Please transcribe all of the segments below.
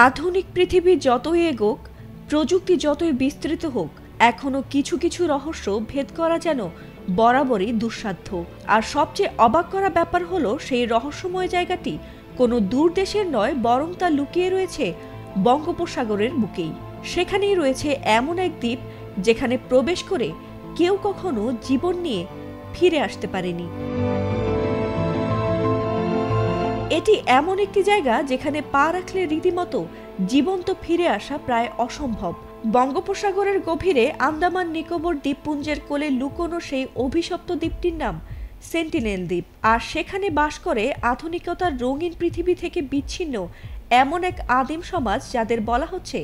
আধুনিক পৃথিবী যতই এগোক, প্রযুক্তি যতই বিস্তৃত হোক, এখনো কিছু কিছু রহস্য ভেদ করা যেন বরাবরই দুঃসাধ্য। আর সবচেয়ে অবাক করা ব্যাপার হলো, সেই রহস্যময় জায়গাটি কোনো দূর দেশের নয়, বরং তা লুকিয়ে রয়েছে বঙ্গোপসাগরের বুকেই। সেখানেই রয়েছে এমন এক দ্বীপ যেখানে প্রবেশ করে কেউ কখনো জীবন নিয়ে ফিরে আসতে পারেনি। এটি এমন একটি জায়গা যেখানে পা রাখলে রীতিমতো জীবন্ত ফিরে আসা প্রায় অসম্ভব। বঙ্গোপসাগরের গভীরে আন্দামান নিকোবর দ্বীপপুঞ্জের কোলে লুকোনো সেই অভিশপ্ত দ্বীপটির নাম সেন্টিনেল দ্বীপ। আর সেখানে বাস করে আধুনিকতার রঙিন পৃথিবী থেকে বিচ্ছিন্ন এমন এক আদিম সমাজ যাদের বলা হচ্ছে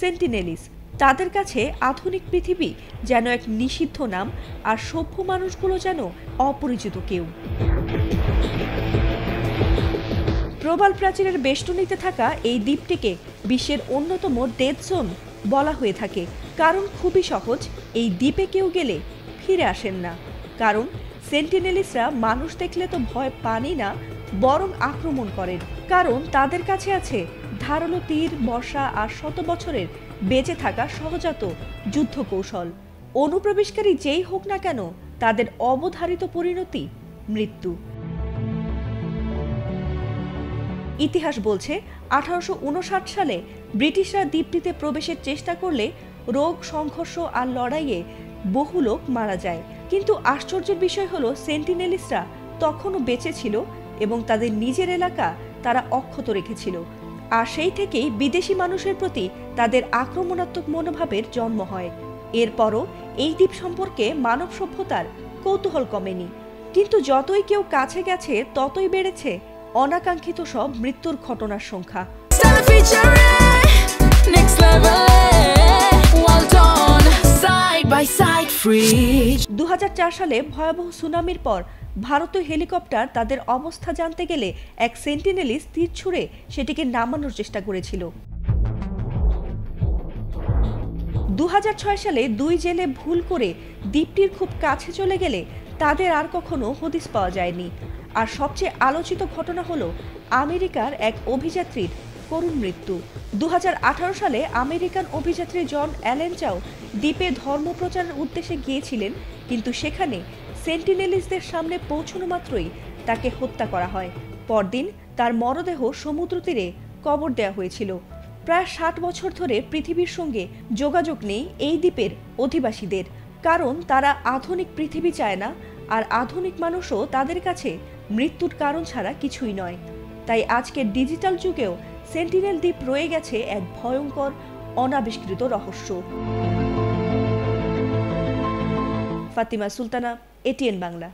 সেন্টিনেলিস। তাদের কাছে আধুনিক পৃথিবী যেন এক নিষিদ্ধ নাম, আর সভ্য মানুষগুলো যেন অপরিচিত কেউ। প্রবাল প্রাচীরের বেষ্টনীতে থাকা এই দ্বীপটিকে বিশ্বের অন্যতম ডেড জোন বলা হয়ে থাকে। কারণ খুবই সহজ, এই দ্বীপে কেউ গেলে ফিরে আসেন না। কারণ সেন্টিনেলিসরা মানুষ দেখলে তো ভয় পানই না, বরং আক্রমণ করেন। কারণ তাদের কাছে আছে ধারালো তীর, বর্ষা আর শত বছরের বেঁচে থাকা সহজাত যুদ্ধ কৌশল। অনুপ্রবেশকারী যেই হোক না কেন, তাদের অবধারিত পরিণতি মৃত্যু। ইতিহাস বলছে 1859 সালে ব্রিটিশরা দ্বীপটিতে প্রবেশের চেষ্টা করলে রোগ, সংঘর্ষ আর লড়াইয়ে বহু লোক মারা যায়। কিন্তু আশ্চর্যের বিষয় হলো, সেন্টিনেলিসরা তখনও বেঁচে ছিল এবং তাদের নিজের এলাকা তারা অক্ষত রেখেছিল। আর সেই থেকেই বিদেশি মানুষের প্রতি তাদের আক্রমণাত্মক মনোভাবের জন্ম হয়। এরপরও এই দ্বীপ সম্পর্কে মানব সভ্যতার কৌতূহল কমেনি। কিন্তু যতই কেউ কাছে গেছে, ততই বেড়েছে অনাকাঙ্ক্ষিত সব মৃত্যুর ঘটনার সংখ্যা। 2004 সালে ভয়াবহ সুনামির পর ভারতীয় হেলিকপ্টার তাদের অবস্থা জানতে গেলে এক সেন্টিনেলিস তীর ছুঁড়ে সেটিকে নামানোর চেষ্টা করেছিল। 2006 সালে দুই জেলে ভুল করে দ্বীপটির খুব কাছে চলে গেলে তাদের আর কখনো হদিস পাওয়া যায়নি। আর সবচেয়ে আলোচিত ঘটনা হলো আমেরিকার এক অভিযাত্রীর করুণ মৃত্যু। 2018 সালে আমেরিকান অভিযাত্রী জন অ্যালেন চাও দ্বীপে ধর্মপ্রচারের উদ্দেশ্যে গিয়েছিলেন, কিন্তু সেখানে সেন্টিনেলিসদের সামনে পৌঁছানো মাত্রই তাকে হত্যা করা হয়। পরদিন তার মরদেহ সমুদ্র তীরে কবর দেওয়া হয়েছিল। প্রায় 60 বছর ধরে পৃথিবীর সঙ্গে যোগাযোগ নেই এই দ্বীপের অধিবাসীদের। কারণ তারা আধুনিক পৃথিবী চায় না, আর আধুনিক মানুষও তাদের কাছে মৃত্যুর কারণ ছাড়া কিছুই নয়। তাই আজকের ডিজিটাল যুগেও সেন্টিনেল দ্বীপ রয়ে গেছে এক ভয়ঙ্কর অনাবিষ্কৃত রহস্য। ফাতিমা সুলতানা, এটিএন বাংলা।